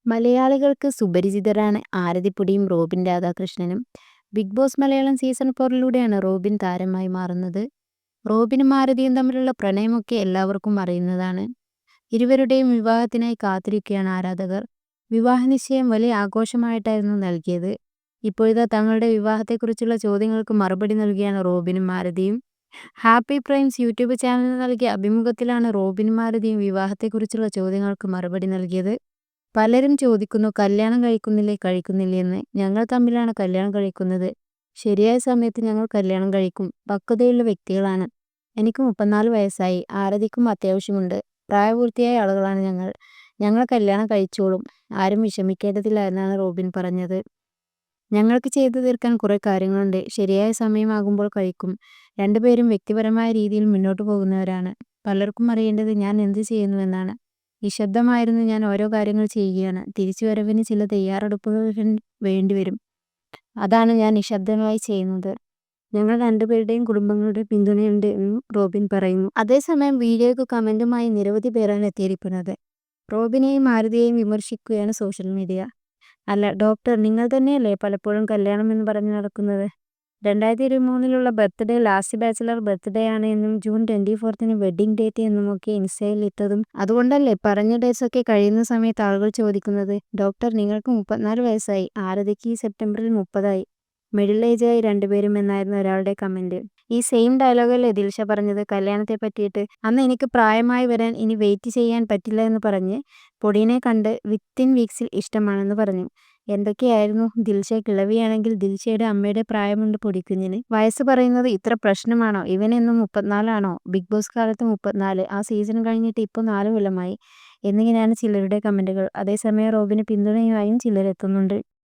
മലയാളികൾക്ക് സുപരിചിതരാണ് ആരതിപ്പൊടിയും റോബിൻ രാധാകൃഷ്ണനും. Big boss Malayalam season 4 Robin താരമായി മാറുന്നത്. റോബിനും ആരതിയും തമ്മിലുള്ള പ്രണയമൊക്കെ എല്ലാവർക്കും അറിയുന്നതാണ്. ഇരുവരുടെയും വിവാഹത്തിനായി കാത്തിരിക്കുകയാണ് ആരാധകർ. വിവാഹ നിശ്ചയം വലിയ ആഘോഷമായിട്ടായിരുന്നു നൽകിയത്. ഇപ്പോഴിതാ തങ്ങളുടെ വിവാഹത്തെക്കുറിച്ചുള്ള ചോദ്യങ്ങൾക്ക് മറുപടി നൽകിയാണ് റോബിനും ആരതിയും. ഹാപ്പി പ്രൈംസ് യൂട്യൂബ് ചാനലിന് നൽകിയ അഭിമുഖത്തിലാണ് റോബിനും ആരതിയും വിവാഹത്തെക്കുറിച്ചുള്ള ചോദ്യങ്ങൾക്ക് മറുപടി നൽകിയത്. പലരും ചോദിക്കുന്നു കല്യാണം കഴിക്കുന്നില്ലേ എന്ന്. ഞങ്ങൾ തമ്മിലാണ് കല്യാണം കഴിക്കുന്നത്. ശരിയായ സമയത്ത് ഞങ്ങൾ കല്യാണം കഴിക്കും. പക്വതയുള്ള വ്യക്തികളാണ്. എനിക്ക് 34 വയസ്സായി. ആരതിക്കും അത്യാവശ്യമുണ്ട്. പ്രായപൂർത്തിയായ ആളുകളാണ് ഞങ്ങൾ. ഞങ്ങൾ കല്യാണം കഴിച്ചോളും. ആരും വിഷമിക്കേണ്ടതില്ല എന്നാണ് റോബിൻ പറഞ്ഞത്. ഞങ്ങൾക്ക് ചെയ്തു തീർക്കാൻ കുറെ കാര്യങ്ങളുണ്ട്. ശരിയായ സമയമാകുമ്പോൾ കഴിക്കും. രണ്ടുപേരും വ്യക്തിപരമായ രീതിയിൽ മുന്നോട്ട് പോകുന്നവരാണ്. പലർക്കും അറിയേണ്ടത് ഞാൻ എന്ത് ചെയ്യുന്നുവെന്നാണ്. നിശബ്ദമായിരുന്നു ഞാൻ ഓരോ കാര്യങ്ങൾ ചെയ്യുകയാണ്. തിരിച്ചുവരവിന് ചില തയ്യാറെടുപ്പുകൾ വേണ്ടിവരും. അതാണ് ഞാൻ നിശബ്ദമായി ചെയ്യുന്നത്. ഞങ്ങൾ രണ്ടുപേരുടെയും കുടുംബങ്ങളുടെ പിന്തുണയുണ്ട് എന്നും റോബിൻ പറയുന്നു. അതേസമയം വീഡിയോയ്ക്ക് കമന്റുമായി നിരവധി പേരാണ് എത്തിയിരിക്കുന്നത്. റോബിനെയും ആരതിയെയും വിമർശിക്കുകയാണ് സോഷ്യൽ മീഡിയ. അല്ല ഡോക്ടർ, നിങ്ങൾ തന്നെയല്ലേ പലപ്പോഴും കല്യാണം എന്ന് പറഞ്ഞു നടക്കുന്നത്? 2023 ബർത്ത്ഡേ ലാസ്റ്റ് ബാച്ചിലർ ബർത്ത്ഡേ ആണ് എന്നും ജൂൺ 24 വെഡിങ് ഡേറ്റ് എന്നുമൊക്കെ ഇൻസ്റ്റയിൽ ഇട്ടതും അതുകൊണ്ടല്ലേ പറഞ്ഞ ഡേറ്റ്സ് ഒക്കെ കഴിയുന്ന സമയത്ത് ആളുകൾ ചോദിക്കുന്നത്? ഡോക്ടർ, നിങ്ങൾക്ക് 34 വയസ്സായി. ആരതിക്ക് ഈ സെപ്റ്റംബറിൽ 30ആയി. മിഡിൽ ഏജായി രണ്ടുപേരും എന്നായിരുന്നു ഒരാളുടെ കമന്റ്. ഈ സെയിം ഡയലോഗല്ലേ ദിൽഷ പറഞ്ഞത് കല്യാണത്തെ പറ്റിയിട്ട്? അന്ന് എനിക്ക് പ്രായമായി വരാൻ ഇനി വെയിറ്റ് ചെയ്യാൻ പറ്റില്ല എന്ന് പറഞ്ഞ് പൊടിയനെ കണ്ട് വിത്തിൻ വീക്സിൽ ഇഷ്ടമാണെന്ന് പറഞ്ഞു. എന്തൊക്കെയായിരുന്നു? ദിൽഷ കിളവിയാണെങ്കിൽ ദിൽഷയുടെ അമ്മയുടെ പ്രായമുണ്ട് പൊടിക്കുഞ്ഞിന്. വയസ്സ് പറയുന്നത് ഇത്ര പ്രശ്നമാണോ? ഇവനെന്നും 34 ആണോ? ബിഗ് ബോസ് കാലത്ത് 34, ആ സീസൺ കഴിഞ്ഞിട്ട് ഇപ്പോൾ 4 കൊല്ലമായി എന്നിങ്ങനെയാണ് ചിലരുടെ കമന്റുകൾ. അതേസമയം റോബിന് പിന്തുണയുമായും ചിലരെത്തുന്നുണ്ട്.